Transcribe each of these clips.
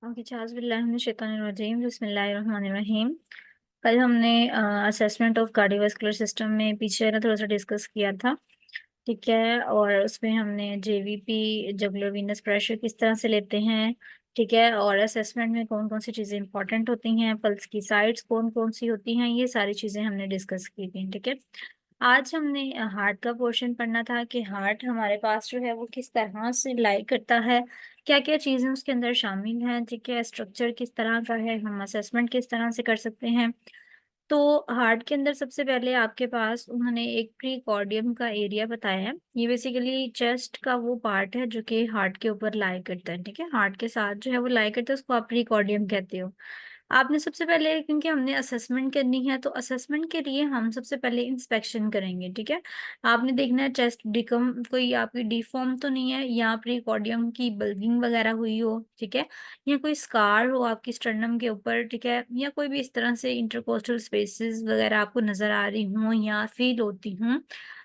बिस्मिल्लाहिर्रहमानिर्रहीम। कल हमने असेसमेंट ऑफ कार्डियोवास्कुलर सिस्टम में पीछे ना थोड़ा सा डिस्कस किया था। ठीक है, और उसमें हमने जेवीपी जुगुलर वीनस प्रेशर किस तरह से लेते हैं। ठीक है, और असेसमेंट में कौन कौन सी चीज़ें इंपॉर्टेंट होती हैं, पल्स की साइड्स कौन कौन सी होती हैं, ये सारी चीज़ें हमने डिस्कस की थी। ठीक है, आज हमने हार्ट का पोर्शन पढ़ना था कि हार्ट हमारे पास जो है वो किस तरह से लाई करता है, क्या क्या चीज़ें उसके अंदर शामिल हैं। ठीक है, स्ट्रक्चर किस तरह का है, हम असेसमेंट किस तरह से कर सकते हैं। तो हार्ट के अंदर सबसे पहले आपके पास उन्होंने एक प्रीकॉर्डियम का एरिया बताया है। ये बेसिकली चेस्ट का वो पार्ट है जो कि हार्ट के ऊपर लाई करता है। ठीक है, हार्ट के साथ जो है वो लाई करता है, उसको आप प्रीकॉर्डियम कहते हो। आपने सबसे पहले, क्योंकि हमने असेसमेंट करनी है, तो असेसमेंट के लिए हम सबसे पहले इंस्पेक्शन करेंगे। ठीक है, आपने देखना है चेस्ट डिकम कोई आपकी डिफॉर्म तो नहीं है, या प्रीकॉर्डियम की बल्गिंग वगैरह हुई हो। ठीक है, या कोई स्कार हो आपकी स्टर्नम के ऊपर। ठीक है, या कोई भी इस तरह से इंटरकोस्टल स्पेसेस वगैरह आपको नज़र आ रही हों या फील होती हों,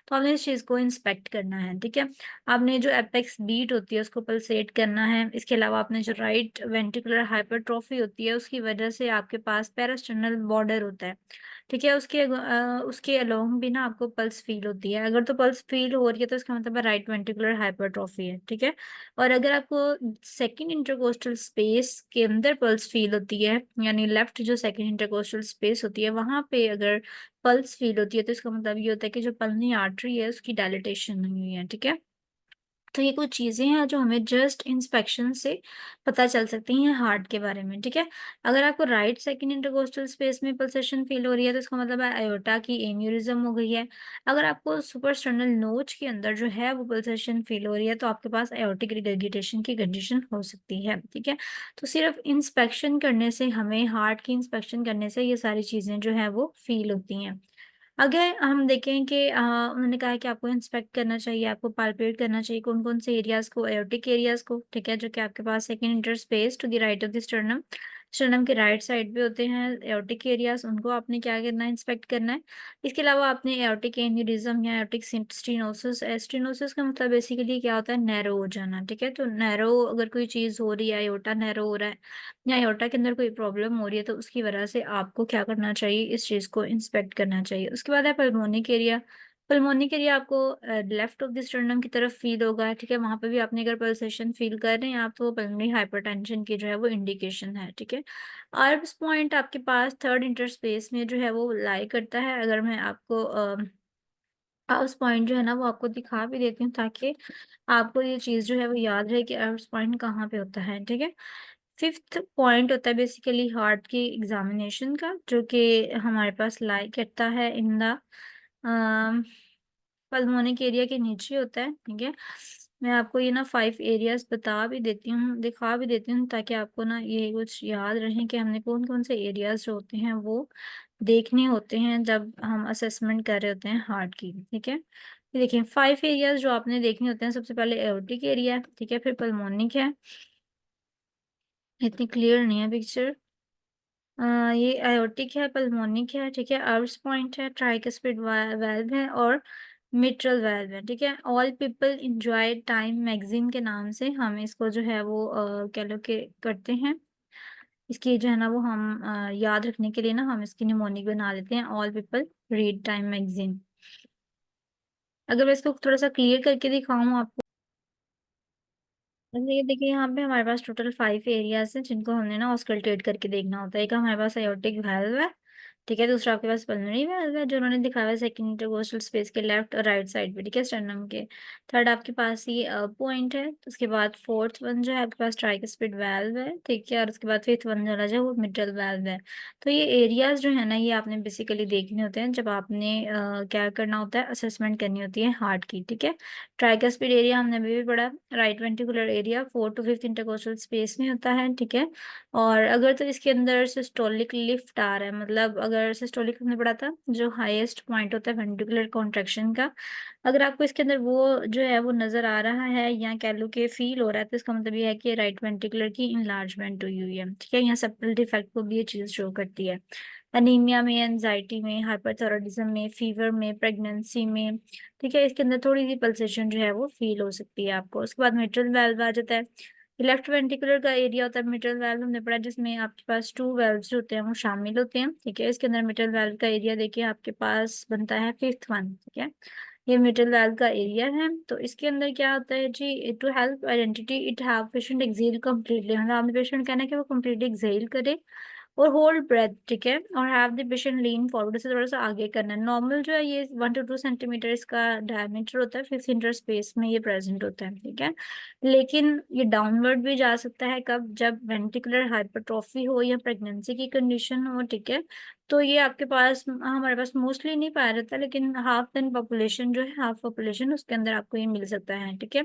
तो आपने इस चीज़ को इंस्पेक्ट करना है। ठीक है, आपने जो एपेक्स बीट होती है उसको पल्सेट करना है। इसके अलावा आपने जो राइट वेंट्रिकुलर हाइपरट्रॉफी होती है उसकी वजह से आपके पास पेरास्टर्नल बॉर्डर होता है। ठीक है, उसके अलोंग भी ना आपको पल्स फील होती है। अगर तो पल्स फील हो रही है तो इसका मतलब है राइट वेंट्रिकुलर हाइपरट्रॉफी है। ठीक है, और अगर आपको सेकंड इंटरकोस्टल स्पेस के अंदर पल्स फील होती है, यानी लेफ्ट जो सेकंड इंटरकोस्टल स्पेस होती है वहां पे अगर पल्स फील होती है, तो इसका मतलब ये होता है कि जो पल्मोनरी आर्टरी है उसकी डायलिटेशन नहीं हुई है। ठीक है, तो ये कुछ चीज़ें हैं जो हमें जस्ट इंस्पेक्शन से पता चल सकती हैं हार्ट के बारे में। ठीक है, अगर आपको राइट सेकंड इंटरकोस्टल स्पेस में पल्सेशन फील हो रही है तो इसका मतलब है अयोर्टा की एन्यूरिज्म हो गई है। अगर आपको सुपरस्टर्नल नोच के अंदर जो है वो पल्सेशन फील हो रही है तो आपके पास एयोर्टिक रिगर्जिटेशन की कंडीशन हो सकती है। ठीक है, तो सिर्फ इंस्पेक्शन करने से, हमें हार्ट की इंस्पेक्शन करने से ये सारी चीज़ें जो है वो फील होती हैं। अगर हम देखें कि उन्होंने कहा है कि आपको इंस्पेक्ट करना चाहिए, आपको पाल्पेट करना चाहिए कौन-कौन से एरियाज़ को, एयोर्टिक एरियाज़ को। ठीक है, जो कि आपके पास second interspace to the right of the sternum, sternum के राइट साइड पे होते हैं एयोर्टिक एरियाज़, उनको आपने क्या करना है, इंस्पेक्ट करना है। इसके अलावा आपने एयोर्टिक एन्यूरिज्म या एयोर्टिक स्टेनोसिस, स्टेनोसिस का मतलब बेसिकली क्या होता है, नैरो हो जाना। ठीक है, तो नैरो अगर कोई चीज़ हो रही है, एयोर्टा नैरो हो रहा है या एयोर्टा के अंदर कोई प्रॉब्लम हो रही है, तो उसकी वजह से आपको क्या करना चाहिए, इस चीज़ को इंस्पेक्ट करना चाहिए। उसके बाद है पल्मोनिक एरिया। पल्मोनिक एरिया आपको लेफ्ट ऑफ द स्टर्नम की तरफ फील होगा। ठीक है, वहाँ पे भी आपने अगर पल्सेशन फील कर रहे हैं आप, तो पल्मोनरी हाइपरटेंशन की जो है वो इंडिकेशन है। ठीक है, आर्ब्स पॉइंट आपके पास थर्ड इंटरस्पेस में जो है वो लाई करता है। अगर मैं आपको आर्ब्स पॉइंट जो है ना वो आपको दिखा भी देती हूँ, ताकि आपको ये चीज़ जो है वो याद रहे कि आर्ब्स पॉइंट कहाँ पे होता है। ठीक है, फिफ्थ पॉइंट होता है बेसिकली हार्ट की एग्जामिनेशन का, जो कि हमारे पास लाई करता है इन द पल्मोनिक एरिया के नीचे होता है। ठीक है, मैं आपको ये ना 5 एरियाज बता भी देती हूँ, दिखा भी देती हूँ, ताकि आपको ना ये कुछ याद रहे कि हमने कौन कौन से एरियाज जो होते हैं वो देखने होते हैं जब हम असेसमेंट कर रहे होते हैं हार्ट की। ठीक है, ये देखिए 5 एरियाज जो आपने देखने होते हैं, सबसे पहले एओर्टिक एरिया है। ठीक है, फिर पल्मोनिक है, इतनी क्लियर नहीं है पिक्चर। ये एयोर्टिक है, पल्मोनिक है। ठीक है, आर्ब्स पॉइंट है, ट्राइकस्पिड वाल्व है और मिट्रल वाल्व है। ठीक है, all people enjoy time magazine के नाम से हम इसको जो है वो कह लो कि करते हैं। इसकी जो है ना वो हम याद रखने के लिए ना हम इसकी निमोनिक बना देते हैं, all people read time magazine. अगर मैं इसको थोड़ा सा क्लियर करके दिखाऊं आपको, ये देखिए यहाँ पे हमारे पास टोटल 5 एरियाज हैं जिनको हमने ना ऑस्कल्टेट करके देखना होता है। एक हमारे पास एयोर्टिक वाल्व है। ठीक है, दूसरा आपके पास पल्मोनरी वाल्व है जो उन्होंने दिखाया है सेकंड इंटरकोस्टल स्पेस के लेफ्ट और राइट साइड पे। ठीक है, स्टर्नम के। थर्ड आपके पास ये पॉइंट है। उसके बाद फोर्थ वन जो है आपके पास ट्राइकस्पिड वाल्व है। ठीक है, और उसके बाद फिफ्थ वन जो है वो मिडल वाल्व है। तो ये एरियाज जो है ना ये आपने बेसिकली देखने होते हैं जब आपने क्या करना होता है, असेसमेंट करनी होती है हार्ट की। ठीक है, ट्राइकस्पिड एरिया हमने अभी भी पढ़ा, right ventricular area 4 to 5th intercostal space में होता है। ठीक है, और अगर तो इसके अंदर सिस्टोलिक लिफ्ट आ रहा है, मतलब अगर सिस्टोलिक हमने पढ़ा था जो हाईएस्ट पॉइंट होता है वेंट्रिकुलर कॉन्ट्रैक्शन का, अगर आपको इसके अंदर वो जो है वो नजर आ रहा है या कह लो कि फील हो रहा है, तो इसका मतलब ये है कि राइट वेंट्रिकुलर की इनलार्जमेंट हुई हुई है। ठीक है, यहाँ सेपरल डिफेक्ट को भी ये चीज शो करती है। अनीमिया में, एंजाइटी में, हाइपरथायराइडिज्म में, फीवर में, प्रेगनेंसी में। ठीक है, इसके अंदर थोड़ी सी पल्सेशन जो है वो फील हो सकती है आपको। उसके बाद मिट्रल वाल्व आ जाता है। लेफ्ट वेंट्रिकुलर का एरिया होता है मिट्रल वाल्व, हमने पढ़ा जिसमें आपके पास 2 वेल्व्स होते हैं वो शामिल होते हैं, ठीक है। इसके अंदर मिट्रल वाल्व का एरिया देखिए आपके पास बनता है 5th वन, ठीक है। ये मिट्रल वाल्व का एरिया है। तो इसके अंदर क्या होता है जी, to help identity it have patient exhale completely, मतलब आपने पेशेंट कहना है कि वो कम्प्लीटली एक्सेल करे और होल्ड ब्रेथ, ठीक है। और have the patient lean forward, से थोड़ा सा आगे करना है। नॉर्मल जो है ये 1 to 2 सेंटीमीटर इसका डायमीटर होता है, 5 इंटर स्पेस में ये प्रेजेंट होता है, ठीक है। लेकिन ये डाउनवर्ड भी जा सकता है कब, जब वेंट्रिकुलर हाइपरट्रॉफी हो या प्रेगनेंसी की कंडीशन हो, ठीक है। तो ये आपके पास हमारे पास मोस्टली नहीं पाया जाता, लेकिन हाफ इन पॉपुलेशन जो है, हाफ पॉपुलेशन उसके अंदर आपको ये मिल सकता है, ठीक है।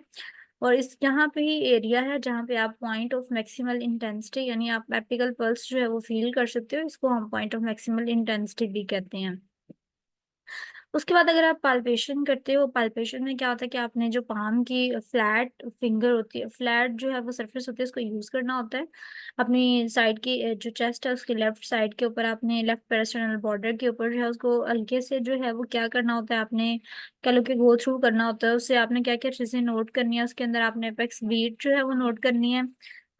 और इस यहाँ पे ही एरिया है जहाँ पे आप पॉइंट ऑफ मैक्सिमल इंटेंसिटी यानी आप एपिकल पल्स जो है वो फील कर सकते हो, इसको हम पॉइंट ऑफ मैक्सिमल इंटेंसिटी भी कहते हैं। उसके बाद अगर आप पाल्पेशन करते हो, पाल्पेशन में क्या होता है कि आपने जो पाम की फ्लैट फिंगर होती है, फ्लैट जो है वो सरफेस होती है, उसको यूज करना होता है। अपनी साइड की जो चेस्ट है उसके लेफ्ट साइड के ऊपर आपने लेफ्ट पेरिस्टर्नल बॉर्डर के ऊपर जो है उसको हल्के से जो है वो क्या करना होता है, आपने कह लो कि गो थ्रू करना होता है। उससे आपने क्या क्या चीजें नोट करनी है, उसके अंदर आपने अपेक्स बीट जो है वो नोट करनी है,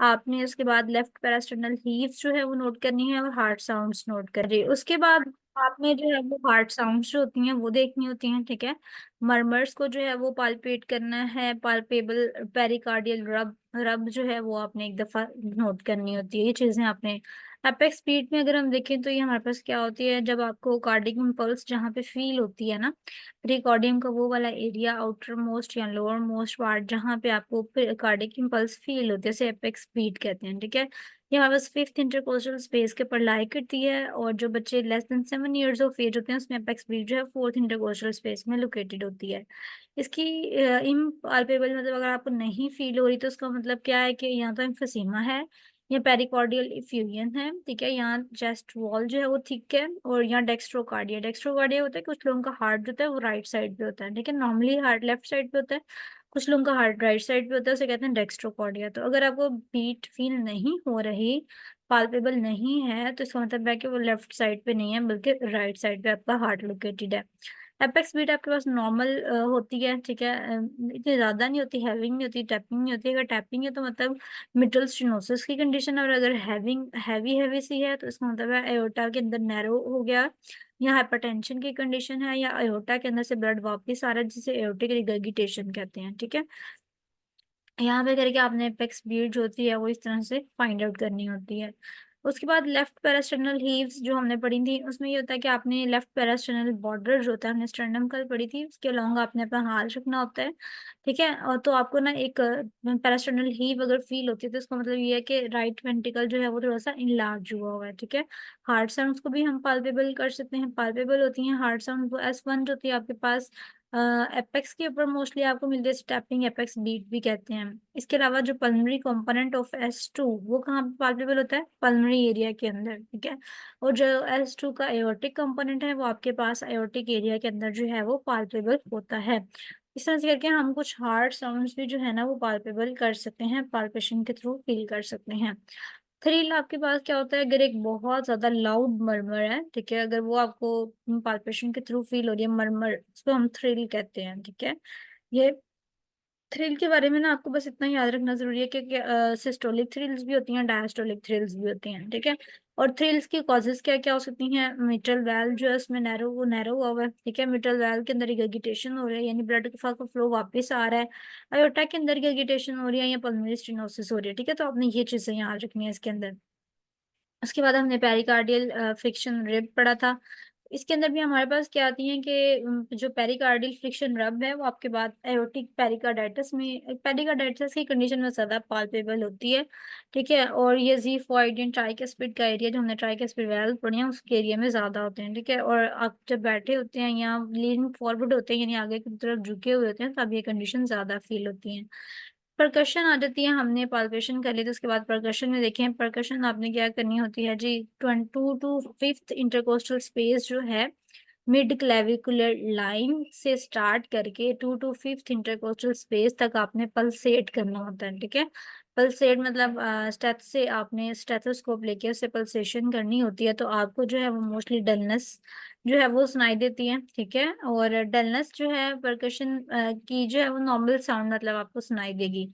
आपने उसके बाद लेफ्ट पेरिस्टर्नल हीव्स जो है वो नोट करनी है, और हार्ट साउंड्स नोट कर रही है। उसके बाद आपने जो है वो हार्ट साउंड्स जो होती हैं वो देखनी होती हैं, ठीक है। मरमर्स को जो है वो पाल्पेट करना है, पाल्पेबल पेरिकार्डियल रब रब जो है वो आपने एक दफा नोट करनी होती है। ये चीजें आपने एपेक्स स्पीड में अगर हम देखें तो ये हमारे पास क्या होती है, जब आपको कार्डिक इम्पल्स जहाँ पे फील होती है ना, प्रीकॉर्डियम का वो वाला एरिया, आउटर मोस्ट या लोअर मोस्ट पार्ट जहाँ पे आपको कार्डिक इम्पल्स फील होती है, उसे एपेक्स स्पीड कहते हैं, ठीक है। ये हमारे पास 5th इंटरकोस्टल स्पेस के ऊपर लाई करती है, और जो बच्चे less than 7 years of age होते हैं उसमें अपेक्स बीट जो है 4th इंटरकोस्टल स्पेस में लोकेटेड होती है। इसकी इम्पाल्पेबल मतलब अगर आपको नहीं फील हो रही तो उसका मतलब क्या है कि यहाँ तो एम्फीसीमा है, या पेरिकॉर्डियल इफ्यूजन है, ठीक है। यहाँ चेस्ट वॉल जो है वो थिक है, और यहाँ डेक्स्ट्रोकार्डिया, डेक्स्ट्रोकार्डिया होता है कुछ लोगों का हार्ट जो होता है वो राइट साइड पे होता है, ठीक है। नॉर्मली हार्ट लेफ्ट साइड पे होता है, कुछ लोगों का हार्ट राइट साइड पे होता है, उसे कहते हैं डेक्स्ट्रोकार्डिया। तो अगर आपको बीट फील नहीं हो रही, पाल्पेबल नहीं है, तो इसका मतलब है कि वो लेफ्ट साइड पे नहीं है बल्कि राइट साइड पे आपका हार्ट लोकेटेड है। एपेक्स बीट आपके पास नॉर्मल होती है, ठीक है। इतनी ज्यादा नहीं होती, हैविंग नहीं होती, टैपिंग नहीं होती। अगर टैपिंग है तो मतलब मिटल स्टेनोसिस की कंडीशन है, और अगर हैविंग हैवी हैवी सी है तो इसका मतलब है एओर्टा के अंदर नैरो हो गया, या हाइपरटेंशन की कंडीशन है, या एओर्टा के अंदर से ब्लड वापस आ रहा है, जिसे एओर्टिक रिगर्गिटेशन कहते हैं, ठीक है। यहाँ पे करके आपने एपेक्स बीट जो होती है वो इस तरह से फाइंड आउट करनी होती है। उसके बाद लेफ्ट पेरास्टर्नल हीव्स जो हमने पढ़ी थी उसमें ये होता है कि आपने लेफ्ट पेरास्टर्नल बॉर्डर जो होता है, हमने स्टर्नम कल पढ़ी थी, उसके अलॉन्ग आपने अपना हाथ रखना होता है, ठीक है। और तो आपको ना एक पेरास्टर्नल हीव अगर फील होती है तो इसका मतलब ये है कि राइट वेंट्रिकल जो है वो थोड़ा सा इनलार्ज हुआ हुआ है, ठीक है। हार्ट साउंड्स को भी हम पाल्पेबल कर सकते हैं, पाल्पेबल होती हैं हार्ट साउंड, वो S1 जो होती है आपके पास एपेक्स के ऊपर मोस्टली आपको मिलती है, टैपिंग एपेक्स बीट भी कहते हैं। इसके अलावा जो पल्मोनरी कंपोनेंट ऑफ S2 वो कहाँ पे पाल्पेबल होता है, पल्मोनरी एरिया के अंदर, ठीक है। और जो S2 का एओर्टिक कंपोनेंट है वो आपके पास एओर्टिक एरिया के अंदर जो है वो पाल्पेबल होता है। इस तरह से करके हम कुछ हार्ट साउंड्स भी जो है ना वो पाल्पेबल कर सकते हैं, पाल्पेशन के थ्रू फील कर सकते हैं। थ्रिल आपके पास क्या होता है, अगर एक बहुत ज्यादा लाउड मरमर है, ठीक है, अगर वो आपको पाल्पेशन के थ्रू फील हो रही है मरमर, उसको हम थ्रिल कहते हैं, ठीक है। ये थ्रिल के बारे में ना आपको बस इतना याद रखना जरूरी है कि सिस्टोलिक थ्रिल्स भी होती हैं, डायस्टोलिक थ्रिल्स भी होती हैं, ठीक है। और थ्रिल्स की कॉजेज क्या क्या हो सकती हैं, मिट्रल वाल्व जो है उसमें नैरो हुआ हुआ है, ठीक है। मिट्रल वाल्व के अंदर रिगर्गिटेशन हो रहा है, यानी ब्लड का फ्लो वापस आ रहा है, अयोर्टा के अंदर रिगर्गिटेशन हो रही है, या पल्मोनरी स्टेनोसिस हो रही है, ठीक है। तो आपने ये चीजें याद रखनी है इसके अंदर। उसके बाद हमने पेरिकार्डियल फ्रिक्शन रिब पढ़ा था। इसके अंदर भी हमारे पास क्या आती है कि जो पेरिकार्डियल फ्रिक्शन रब है वो आपके बाद एओर्टिक पेरिकार्डाइटिस में, पेरिकार्डाइटिस की कंडीशन में ज्यादा पाल्पेबल होती है, ठीक है। और ये ज़िफॉइड ट्राइकेस्पिड का एरिया जो हमने ट्राइकेस्पिड वेल्व पढ़ी है उसके एरिया में ज्यादा होते हैं, ठीक है। और आप जब बैठे होते हैं या लीनिंग फॉरवर्ड होते हैं यानी आगे की तरफ झुके हुए होते हैं तब ये कंडीशन ज्यादा फील होती है। परकशन आ जाती है, हमने पाल्पेशन कर ली तो उसके बाद परकशन में देखें, परकशन आपने क्या करनी होती है जी, 22 to 5th इंटरकोस्टल स्पेस जो है मिड क्लेविकुलर लाइन से स्टार्ट करके 2 to 5th इंटरकोस्टल स्पेस तक आपने पल्सेट करना होता है, ठीक है। पल्सेट मतलब स्टेथ से आपने स्टेथोस्कोप लेके उससे पल्सेशन करनी होती है, तो आपको जो है वो मोस्टली डलनेस जो है वो सुनाई देती है, ठीक है। और डलनेस जो है परकशन की जो है वो नॉर्मल साउंड मतलब आपको सुनाई देगी।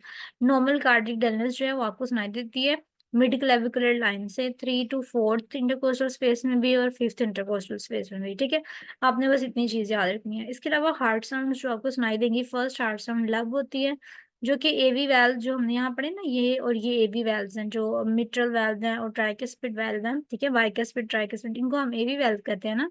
नॉर्मल कार्डिक डलनेस जो है वो आपको सुनाई देती है मिड क्लेविकुलर लाइन से 3 to 4th इंटरकोस्टल स्पेस में भी और 5th इंटरकोस्टल स्पेस में भी, ठीक है। आपने बस इतनी चीज़ याद रखनी है। इसके अलावा हार्ट साउंड जो आपको सुनाई देंगी, फर्स्ट हार्ट साउंड लब होती है, जो कि एवी वेल्व जो हमने यहाँ पढ़े ना, ये और ये एवी वेल्व्स हैं, जो मिट्रल वेल्व हैं और ट्राइकस्पिड वेल्व हैं, ठीक है। बाइकस्पिड, ट्राइकस्पिड, इनको हम एवी वेल्व कहते हैं ना।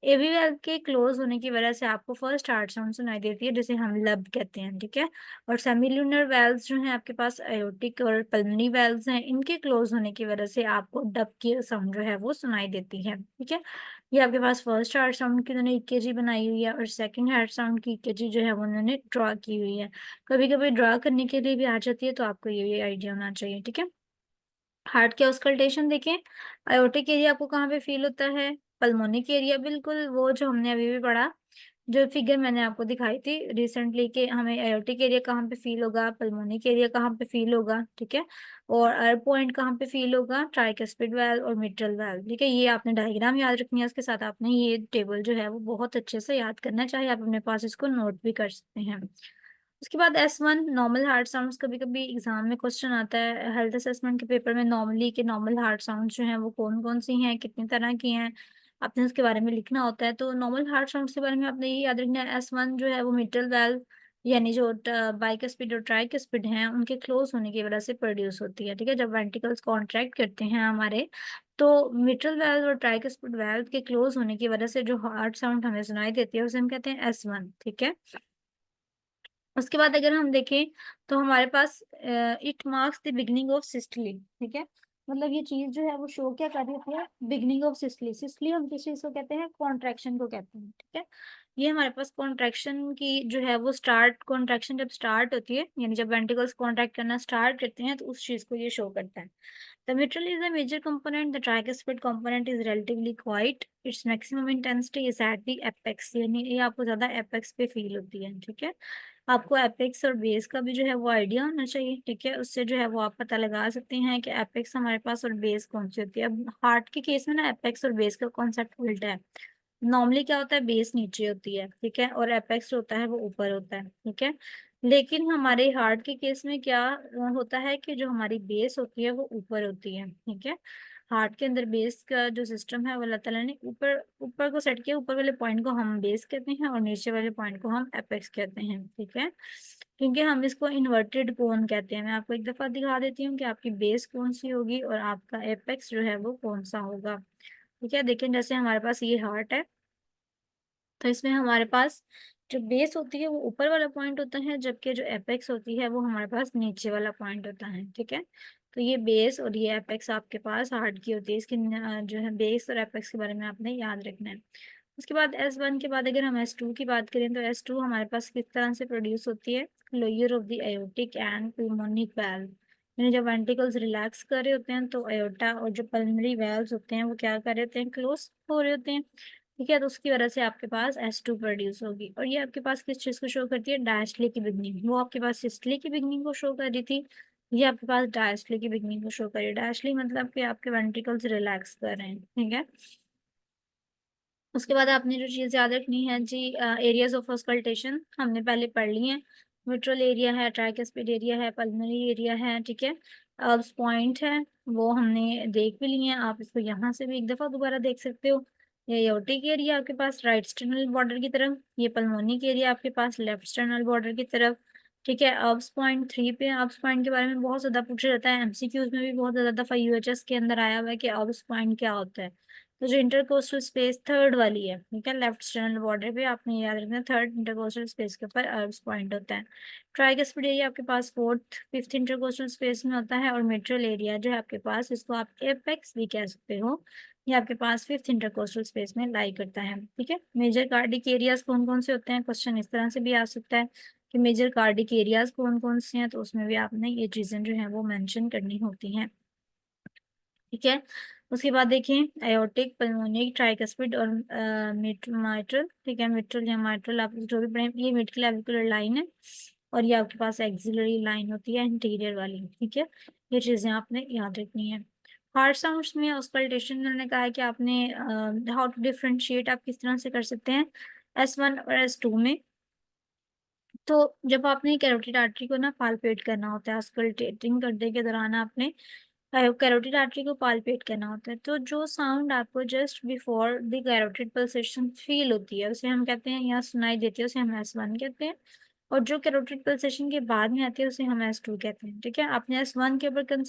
एवी वेल्व के क्लोज होने की वजह से आपको फर्स्ट हार्ट साउंड सुनाई देती है, जिसे हम लब कहते हैं, ठीक है। और सेमिल्यूनर वेल्व्स जो हैं आपके पास, एओर्टिक और पल्मोनी वेल्व्स हैं, इनके क्लोज होने की वजह से आपको डब की साउंड जो है वो सुनाई देती है, ठीक है। ये आपके पास फर्स्ट हार्ट साउंड की उन्होंने ईकेजी बनाई हुई है और सेकंड हार्ट साउंड की ईकेजी जो है वो उन्होंने ड्रॉ की हुई है। कभी कभी ड्रॉ करने के लिए भी आ जाती है, तो आपको ये आइडिया होना चाहिए, ठीक है। हार्ट के ऑस्कल्टेशन देखें, अयोटिक एरिया आपको कहाँ पे फील होता है? पल्मोनिक एरिया, बिल्कुल वो जो हमने अभी भी पढ़ा, जो फिगर मैंने आपको दिखाई थी रिसेंटली कि हमें अयोटिक एरिया कहाँ पे फील होगा, पल्मोनिक एरिया कहाँ पे फील होगा, ठीक है। और अर पॉइंट कहाँ पे फील होगा, ट्राइकस्पिड वेल्व और मिट्रल वेल्व, ठीक है। ये आपने डायग्राम याद रखनी है, उसके साथ आपने ये टेबल जो है वो बहुत अच्छे से याद करना है, चाहे आप अपने पास इसको नोट भी कर सकते हैं। उसके बाद S1 नॉर्मल हार्ट साउंड्स, कभी कभी एग्जाम में क्वेश्चन आता है हेल्थ असेसमेंट के पेपर में नॉर्मली के नॉर्मल हार्ट साउंड्स जो हैं वो कौन कौन सी हैं, कितनी तरह की हैं, आपने उसके बारे में लिखना होता है। तो नॉर्मल हार्ट साउंड्स के बारे में आपने ये याद रखना है, S1 जो है वो मिट्रल वेल्व यानी जो बाइकस्पिड और ट्राइकस्पिड हैं उनके क्लोज होने की वजह से प्रोड्यूस होती है, ठीक है। जब वेंट्रिकल्स कॉन्ट्रैक्ट करते हैं हमारे, तो मिट्रल वेल्व और ट्राइकस्पिड वेल्व के क्लोज होने की वजह से जो हार्ट साउंड हमें सुनाई देती है उसे हम कहते हैं S1, ठीक है। उसके बाद अगर हम देखें तो हमारे पास it marks the beginning of systole, ठीक है। मतलब ये चीज जो है वो शो क्या कर रही है, बिगनिंग ऑफ सिस्टली। सिस्टली हम किस चीज को कहते हैं, कॉन्ट्रैक्शन को कहते हैं, ठीक है। ये हमारे पास कॉन्ट्रैक्शन की जो है वो स्टार्ट, कॉन्ट्रैक्शन जब स्टार्ट होती है यानी जब वेंट्रिकल्स कॉन्ट्रैक्ट करना स्टार्ट करते हैं तो उस चीज को ये शो करता है। The mitral is a major component. The tricuspid component is relatively quiet. Its maximum intensity is at the apex. यानी ये आपको ज्यादा एपेक्स पे फील होती है, ठीक है। आपको एपेक्स और बेस का भी जो है वो आइडिया होना चाहिए, ठीक है। उससे जो है वो आप पता लगा सकते हैं कि एपेक्स हमारे पास और बेस कौन सी होती है। अब हार्ट के केस में ना एपेक्स और बेस का कॉन्सेप्ट उल्टा है। नॉर्मली क्या होता है, बेस नीचे होती है, ठीक है, और एपेक्स होता है वो ऊपर होता है, ठीक है। लेकिन हमारे हार्ट के केस में क्या होता है कि जो हमारी बेस होती है वो ऊपर होती है, ठीक है। हार्ट के अंदर बेस का जो सिस्टम है वो अल्लाह ताला ने ऊपर ऊपर को सेट किया। ऊपर वाले पॉइंट को हम बेस कहते हैं और नीचे वाले पॉइंट को हम एपेक्स कहते हैं, ठीक है। क्योंकि हम इसको इन्वर्टेड कोन कहते हैं। मैं आपको एक दफा दिखा देती हूँ कि आपकी बेस कौन सी होगी और आपका एपेक्स जो है वो कौन सा होगा, ठीक है। देखिए जैसे हमारे पास ये हार्ट है, तो इसमें हमारे पास जो बेस होती है वो ऊपर वाला पॉइंट होता है, जबकि जो एपेक्स होती है वो हमारे पास नीचे वाला पॉइंट होता है, ठीक है। तो ये बेस और ये एपेक्स आपके पास हार्ट की होती है। इसकी जो है बेस और एपेक्स के बारे में आपने याद रखना है। उसके बाद S1 के बाद अगर हम S2 की बात करें तो S2 हमारे पास किस तरह से प्रोड्यूस होती है, lower of the aortic and pulmonic valve. यानी जब वेंट्रिकल्स रिलैक्स कर रहे होते हैं तो एयोटा और जो पल्मोनरी वेल्व्स होते हैं वो क्या कर रहे होते हैं, क्लोज हो रहे होते हैं, ठीक है। तो उसकी वजह से आपके पास S2 प्रोड्यूस होगी। और ये आपके पास किस चीज़ को शो करती है, डायस्टली की बिगनिंग। वो आपके पास सिस्टली की बिगनिंग को शो कर रही थी, ये आपके पास डायस्टली की बिगनिंग को शो कर रही है। डायस्टली मतलब कि आपके वेंट्रिकल्स रिलैक्स कर रहे हैं, ठीक है। उसके बाद आपने जो चीज़ याद रखनी है जी, एरियाज ऑफ ऑस्कल्टेशन हमने पहले पढ़ ली हैं। मिट्रल एरिया है, ट्राइकस्पिड एरिया है, पल्मोनरी एरिया है, ठीक है। अब्स पॉइंट है वो हमने देख भी लिए हैं, आप इसको यहाँ से भी एक दफ़ा दोबारा देख सकते हो। ये एयोटिक एरिया आपके पास राइट स्टर्नल बॉर्डर की तरफ, ये पल्मोनिक एरिया आपके पास लेफ्ट स्टर्नल बॉर्डर की तरफ, ठीक है। अब्स पॉइंट 3 पे, अब्स पॉइंट के बारे में बहुत ज़्यादा पूछा जाता है, MCQs में भी बहुत ज़्यादा दफ़ा UHS के अंदर आया हुआ है कि अब्स पॉइंट क्या होता है। तो जो इंटरकोस्टल स्पेस थर्ड वाली है, ठीक है, लेफ्ट स्टर्नल बॉर्डर पे आपने याद रखना थर्ड इंटरकोस्टल स्पेस के ऊपर अरब्स पॉइंट होता है। ट्राइकस्पिड एरिया आपके पास फोर्थ फिफ्थ इंटरकोस्टल स्पेस में होता है और मिट्रल एरिया जो है आपके पास, इसको आप एपेक्स भी कह सकते हो, ये आपके पास फिफ्थ इंटरकोस्टल स्पेस में लाई करता है, ठीक है। मेजर कार्डिक एरियाज कौन कौन से होते हैं, क्वेश्चन इस तरह से भी आ सकता है कि मेजर कार्डिक एरियाज कौन कौन से हैं, तो उसमें भी आपने ये चीजें जो है वो मेंशन करनी होती हैं, ठीक है। उसके बाद देखें एयोटिक, पल्मोनिक, ट्राइकस्पिड और मिट्रल, ठीक है। मिट्रल या माइट्रल आप जो भी पढ़ें, ये मिड क्लेविकुलर लाइन है और ये आपके पास एक्सिलरी लाइन होती है इंटीरियर वाली, ठीक है। ये चीजें आपने याद रखनी है। हार्ड साउंड्स में ऑस्कल्टेशन उन्होंने कहा है कि आपने हाउ टू डिफरेंशिएट आप किस तरह से कर सकते हैं S1 और S2 में। तो जब आपने कैरोटिड आर्टरी को ना पाल्पेट करना होता है, ऑस्कल्टेटिंग करने के दौरान आपने कैरोटिड आर्टरी को पाल्पेट करना होता है, तो जो साउंड आपको just before the carotid pulsation feel होती है उसे हम कहते हैं, या सुनाई देती है, उसे हम S1 कहते हैं। और जो कैरोटिड पल्सेशन के बाद में आती है उसे हम S2 कहते हैं। ठीक है, आपने S1 के ऊपर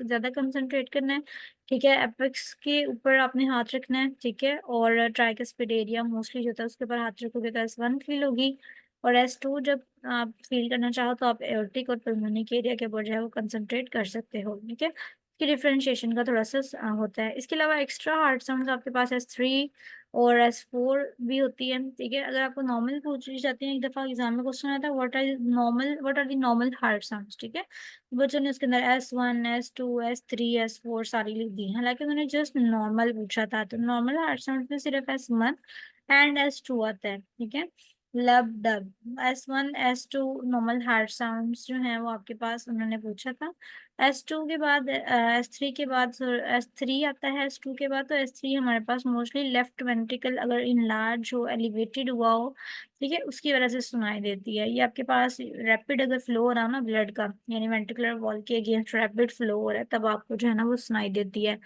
ज़्यादा कंसंट्रेट करना है। ठीक है, एपेक्स के ऊपर आपने हाथ रखना है। ठीक है, और ट्राइकस्पिड एरिया मोस्टली जो होता है उसके ऊपर हाथ रखोगे तो S1 फील होगी। और S2 जब आप फील करना चाहो तो आप एओर्टिक और पल्मोनिक एरिया के ऊपर जो है वो कंसंट्रेट कर सकते हो। ठीक है, इसकी डिफरेंशिएशन का थोड़ा सा होता है। इसके अलावा एक्स्ट्रा हार्ड साउंड्स आपके पास S3 और S4 भी होती है। ठीक है, अगर आपको नॉर्मल पूछी जाती है, एक दफ़ा एग्जाम में क्वेश्चन आया था, what are the normal heart sounds. ठीक है, बच्चों ने उसके अंदर S1 S2 S3 S4 सारी लिख दी है, हालांकि उन्होंने जस्ट नॉर्मल पूछा था। तो नॉर्मल हार्ड साउंड में सिर्फ S1 एंड S2 आता है। ठीक है, लब dub S1 S2 normal heart sounds जो हैं वो आपके पास उन्होंने पूछा था। S2 के बाद S3 के बाद S3 आता है। S2 के बाद तो S3 हमारे पास मोस्टली लेफ्ट वेंट्रिकल अगर इनलार्ज हो, एलिवेटेड हुआ हो, ठीक है, उसकी वजह से सुनाई देती है। ये आपके पास रैपिड अगर फ्लो हो रहा हो ना ब्लड का, यानी वेंट्रिकुलर वॉल के अगेंस्ट रैपिड फ्लो हो रहा है, तब आपको जो है ना वो सुनाई देती है।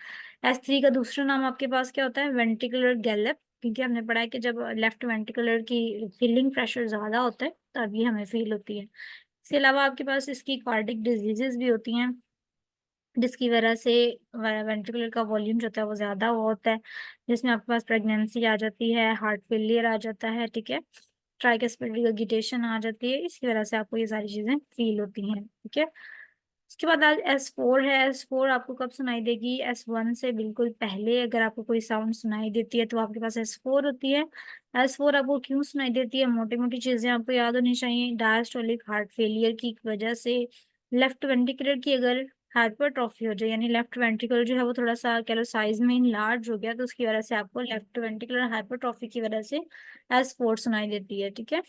S3 का दूसरा नाम आपके पास क्या होता है? वेंट्रिकुलर गैलप, क्योंकि हमने पढ़ा है कि जब लेफ्ट वेंट्रिकुलर की फीलिंग प्रेशर ज़्यादा होता है तब ये हमें फील होती है। इसके अलावा आपके पास इसकी कार्डिक डिजीजेस भी होती हैं, जिसकी वजह से वेंट्रिकुलर का वॉल्यूम जो होता है वो ज़्यादा हुआ होता है, जिसमें आपके पास प्रेगनेंसी आ जाती है, हार्ट फेलियर आ जाता है। ठीक है, ट्राइकस्पिड रिगर्गिटेशन आ जाती है, इसकी वजह से आपको ये सारी चीज़ें फील होती हैं। ठीक है, उसके बाद आज S4 है। S4 आपको कब सुनाई देगी? S1 से बिल्कुल पहले अगर आपको कोई साउंड सुनाई देती है तो आपके पास S4 होती है। S4 आपको क्यों सुनाई देती है? मोटी-मोटी चीज़ें आपको याद होनी चाहिए। डायस्टोलिक हार्ट फेलियर की वजह से लेफ्ट वेंट्रिकुलर की अगर हाइपरट्रॉफी हो जाए, यानी लेफ्ट वेंट्रिकल जो है वो थोड़ा-सा कह लो साइज़ में इनलार्ज हो गया, तो उसकी वजह से आपको लेफ्ट वेंट्रिकुलर हाइपरट्रॉफी की वजह से S4 सुनाई देती है। ठीक है?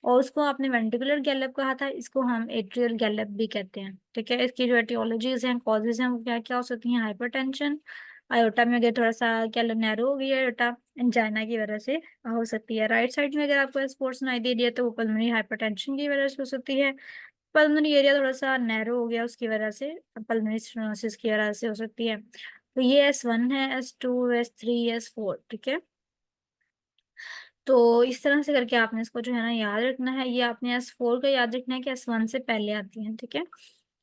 और उसको आपने वेंट्रिकुलर गैलप कहा था, इसको हम एट्रियल गैलप भी कहते हैं। ठीक है, इसकी जो एटियोलॉजीज़ हैं, कॉजेज़ हैं, वो क्या-क्या हो सकती हैं? हाइपरटेंशन, अयोटा में अगर थोड़ा-सा कह लो नैरो हो गई है अयोटा, एंजाइना की वजह से हो सकती है। राइट साइड में अगर आपको S4 सुनाई दे रही है तो वो पल्मोनरी हाइपरटेंशन की वजह से हो सकती है। पल्मोनरी एरिया थोड़ा-सा नैरो हो गया उसकी वजह से, पल्मोनरी स्टेनोसिस की वजह से हो सकती है। तो ये S1 है, S2 S3 S4। ठीक है? तो इस तरह से करके आपने इसको जो है ना याद रखना है। ये आपने S4 का याद रखना है कि S1 से पहले आती है। ठीक है,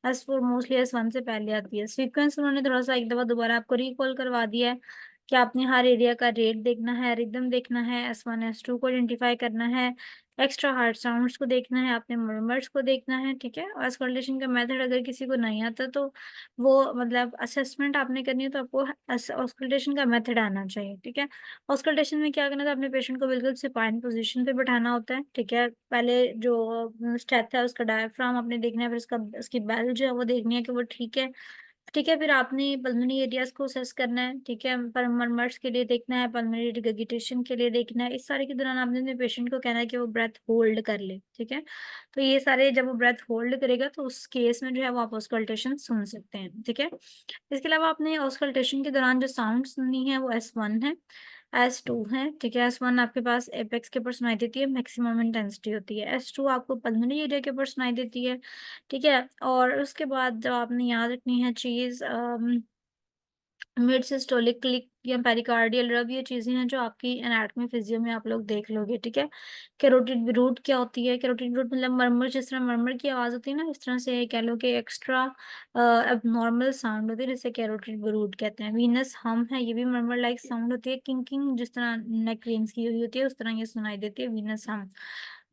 S4 मोस्टली S1 से पहले आती है। सीक्वेंस उन्होंने थोड़ा सा एक दफा दोबारा आपको रिकॉल करवा दिया है कि आपने हर एरिया का रेट देखना है, रिदम देखना है, S1 S2 को आइडेंटिफाई करना है, एक्स्ट्रा हार्ड साउंड्स को देखना है, आपने मर्मर्स को देखना है। ठीक है, और ऑस्कल्टेशन का मेथड अगर किसी को नहीं आता तो वो मतलब असेसमेंट आपने करनी है तो आपको ऑस्कल्टेशन का मेथड आना चाहिए। ठीक है, ऑस्कल्टेशन में क्या करना था, अपने पेशेंट को बिल्कुल सुपाइन पोजीशन पे बैठाना होता है। ठीक है, पहले जो स्टेप है उसका डायफ्राम आपने देखना है, फिर उसका उसकी बेल जो है वो देखनी है कि वो ठीक है। ठीक है, फिर आपने पल्मोनरी एरियाज़ को असेस करना है। ठीक है, पर मरमर्स के लिए देखना है, पल्मोनरी रिगर्गिटेशन के लिए देखना है। इस सारे के दौरान आपने अपने पेशेंट को कहना है कि वो ब्रेथ होल्ड कर ले। ठीक है, तो ये सारे जब वो ब्रेथ होल्ड करेगा तो उस केस में जो है वो आप ऑस्कल्टेशन सुन सकते हैं। ठीक है, इसके अलावा आपने ऑस्कल्टेशन के दौरान जो साउंड सुननी है वो S1 है, S2 है। ठीक है, S1 आपके पास एपेक्स के ऊपर सुनाई देती है, मैक्सिमम इंटेंसिटी होती है। S2 आपको पल्मोनरी एरिया के ऊपर सुनाई देती है। ठीक है, और उसके बाद जो आपने याद रखनी है चीज़ मिड सिस्टोलिक क्लिक या पेरिकार्डियल रब, ये चीज़ें हैं जो आपकी एनाटॉमी फिजियो में आप लोग देख लोगे। ठीक है, कैरोटिड रूट क्या होती है? कैरोटिड रूट मतलब मरमर, जिस तरह मरमर की आवाज़ होती है ना, इस तरह से कह लो कि एक्स्ट्रा एबनॉर्मल साउंड होती है, जिसे कैरोटिड रूट कहते हैं। वीनस हम है, ये भी मरमर लाइक साउंड होती है। किंकिंग जिस तरह नेक वेन्स की हुई होती है उस तरह ये सुनाई देती है, वीनस हम।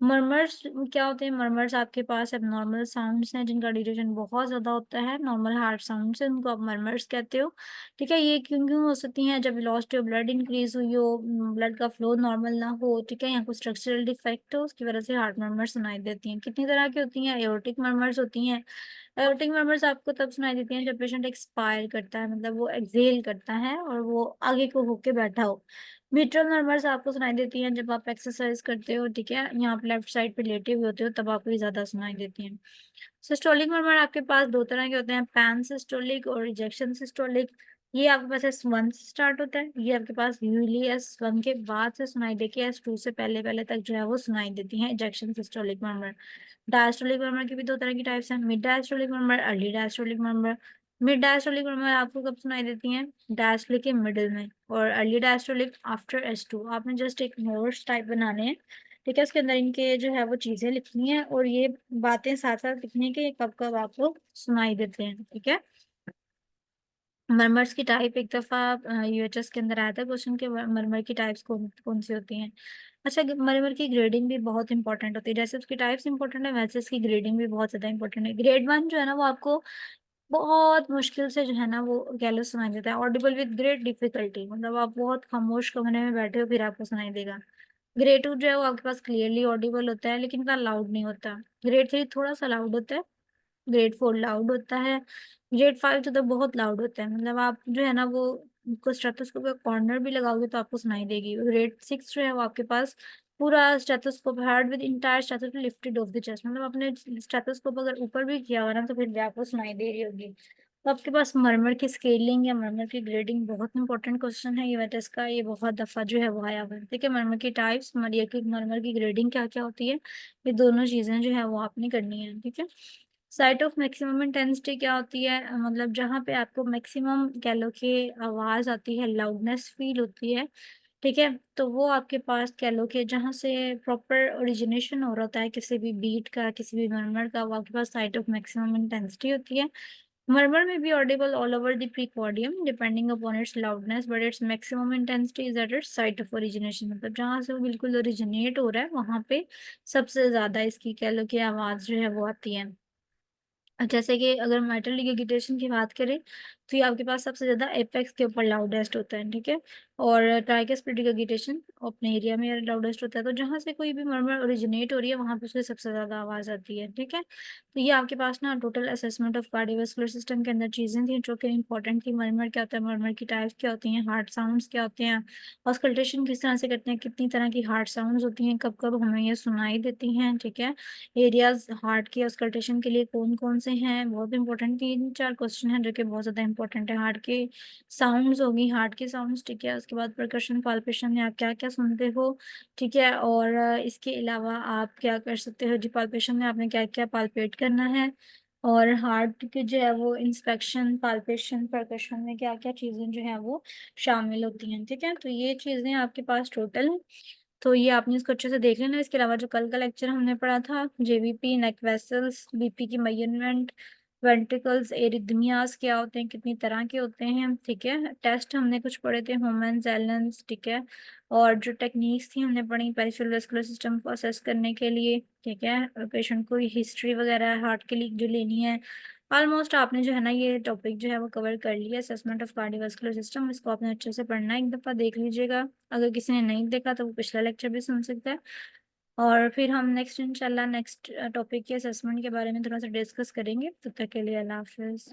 मरमर्स क्या होते हैं? मरमर्स आपके पास एबनॉर्मल साउंड्स हैं जिनका ड्यूरेशन बहुत ज़्यादा होता है, नॉर्मल हार्ट साउंड से, उनको आप मरमर्स कहते हो। ठीक है, ये क्यों-क्यों हो सकती हैं? जब वेलोसिटी ऑफ ब्लड इंक्रीज़ हुई हो, ब्लड का फ्लो नॉर्मल ना हो, ठीक है, या कोई स्ट्रक्चरल डिफेक्ट हो, उसकी वजह से हार्ट मरमर्स सुनाई देती हैं। कितनी तरह की होती हैं? एओर्टिक मरमर्स होती हैं। एओर्टिक मरमर्स आपको तब सुनाई देती हैं जब पेशेंट एक्सपायर करता है, मतलब वो एक्सहेल करता है और वो आगे को होके बैठा हो। मिट्रल मरमर्स आपको सुनाई देती हैं जब आप एक्सरसाइज करते हो, ठीक है, या आप लेफ्ट साइड पे लेटे हुए होते हो तब आपको ये ज़्यादा सुनाई देती हैं। सिस्टोलिक मरमर आपके पास 2 तरह के होते हैं, पैन सिस्टोलिक और रिजेक्शन सिस्टोलिक। ये आपके पास S1 से स्टार्ट होता है, ये आपके पास यूजुअली S1 के बाद से सुनाई देके S2 से पहले-पहले तक जो है वो सुनाई देती हैं ejection systolic murmur. Diastolic murmur की भी 2 तरह की टाइप्स हैं, mid diastolic murmur, early diastolic murmur. Mid diastolic murmur आपको कब सुनाई देती हैं? डायस्टोलिक के मिडल में, और अर्ली डायस्टोलिक आफ्टर S2। आपने जस्ट एक नोट्स टाइप बनाने हैं, ठीक है? उसके अंदर इनके जो है वो चीज़ें लिखनी है और ये बातें साथ-साथ लिखनी है कि ये कब-कब आपको सुनाई देते हैं, ठीक है? मरमर्स की टाइप एक दफ़ा यूएचएस के अंदर आया था क्वेश्चन कि मरमर की टाइप्स कौन सी होती हैं। अच्छा, मरमर की ग्रेडिंग भी बहुत इंपॉर्टेंट होती है, जैसे उसकी टाइप्स इंपॉर्टेंट है वैसे इसकी ग्रेडिंग भी बहुत ज़्यादा इंपॉर्टेंट है। ग्रेड 1 जो है ना वो आपको बहुत मुश्किल से जो है ना वो कह लो सुनाई देता है, ऑडिबल विद ग्रेट डिफिकल्टी, मतलब आप बहुत खामोश कमरे में बैठे हो फिर आपको सुनाई देगा। ग्रेड 2 जो है वो आपके पास क्लियरली ऑडिबल होता है लेकिन इतना लाउड नहीं होता। ग्रेड 3 थोड़ा-सा लाउड होता है, ग्रेड 4 लाउड होता है, ग्रेड 5 तो बहुत लाउड होता है, मतलब आप जो है ना वो को स्टेथोस्कोप का कॉर्नर भी लगाओगे तो आपको सुनाई देगी। ग्रेड 6 जो है वो आपके पास पूरा stethoscope hard with entire stethoscope lifted of the chest, मतलब आपने स्टेथोस्कोप अगर ऊपर भी किया हुआ ना तो फिर भी आपको सुनाई दे रही होगी। तो आपके पास मरमर की स्केलिंग या मरमर की ग्रेडिंग बहुत इंपॉर्टेंट क्वेश्चन है, ये टेस्ट का ये बहुत दफ़ा जो है वो आया हुआ है। ठीक है, मरमर की टाइप्स, मरमर की ग्रेडिंग क्या-क्या होती है, ये दोनों चीज़ें जो है वो आपने करनी है, ठीक है। साइट ऑफ मैक्सिमम इंटेंसिटी क्या होती है? मतलब जहाँ पे आपको मैक्सिमम कह लो कि आवाज़ आती है, लाउडनेस फील होती है, ठीक है? तो वो आपके पास कह लो कि जहाँ से प्रॉपर ओरिजिनेशन हो रहा होता है किसी भी बीट का, किसी भी मरमर का, वो आपके पास साइट ऑफ मैक्सिमम इंटेंसिटी होती है। Murmur may be audible all over the precordium depending upon its loudness, but its maximum intensity is at its site of origination। मतलब जहाँ से वो बिल्कुल ओरिजिनेट हो रहा है वहाँ पे सबसे ज़्यादा इसकी कह लो कि आवाज़ जो है वो आती है। जैसे कि अगर मेटल डिगेगिटेशन की बात करें, तो ये आपके पास सबसे ज़्यादा एपेक्स के ऊपर लाउडेस्ट होता है, ठीक है? और ट्राइकस्पिड डिगेगिटेशन अपने एरिया में लाउडेस्ट होता है, तो जहाँ से कोई भी मर्मर ओरिजिनेट हो रही है, वहाँ पे उससे सबसे ज़्यादा आवाज़ आती है, ठीक है? तो ये आपके पास ना total assessment of cardiovascular system के अंदर चीज़ें थी, जो कि इम्पोर्टेंट थी। मर्मर क्या होता है, मर्मर की टाइप्स क्या होती हैं, हार्ट साउंड्स क्या होते हैं, ऑस्कल्टेशन किस तरह से करते हैं, कितनी तरह की हार्ट साउंड्स होती हैं, कब-कब हमें ये सुनाई देती हैं, ठीक है? एरियाज़ हार्ट की ऑस्कल्टेशन के लिए कौन-कौन से हैं, बहुत इंपॉर्टेंट 3-4 क्वेश्चन हैं जो कि बहुत ज़्यादा इंपॉर्टेंट है। हार्ट की साउंड्स होगी, हार्ट की साउंड्स, ठीक है? उसके बाद परकशन, पाल्पेशन में आप क्या-क्या सुनते हो, ठीक है? और इसके अलावा आप क्या कर सकते हो जी, पाल्पेशन में आपने क्या-क्या पाल्पेट करना है, और हार्ट की जो है वो इंस्पेक्शन, पाल्पेशन, परकशन में क्या-क्या चीज़ें जो हैं वो शामिल होती हैं, ठीक है? तो ये चीज़ें आपके पास टोटल हैं। तो ये आपने इसको अच्छे से देख लेना। इसके अलावा जो कल का लेक्चर हमने पढ़ा था, जेवीपी, नेक वेसल्स, बीपी की मेजरमेंट, वेंट्रिकल्स, एरिथमियास क्या होते हैं, कितनी तरह के होते हैं, ठीक है? टेस्ट हमने कुछ पढ़े थे, होमेंस, एलेंस, ठीक है? और जो टेक्निक्स थी हमने पढ़ी पेरिफेरल वेस्कुलर सिस्टम को असेस करने के लिए, ठीक है? पेशेंट को हिस्ट्री वगैरह हार्ट के लिए जो लेनी है। ऑलमोस्ट आपने जो है ना ये टॉपिक जो है वो कवर कर लिया, असेसमेंट ऑफ कार्डियोवास्कुलर सिस्टम। इसको आपने अच्छे से पढ़ना है, एक दफ़ा देख लीजिएगा। अगर किसी ने नहीं देखा तो वो पिछला लेक्चर भी सुन सकता है। और फिर हम नेक्स्ट इंशाल्लाह नेक्स्ट टॉपिक के असेसमेंट के बारे में थोड़ा-सा डिस्कस करेंगे। तब तक के लिए अल्लाह हाफ़िज़।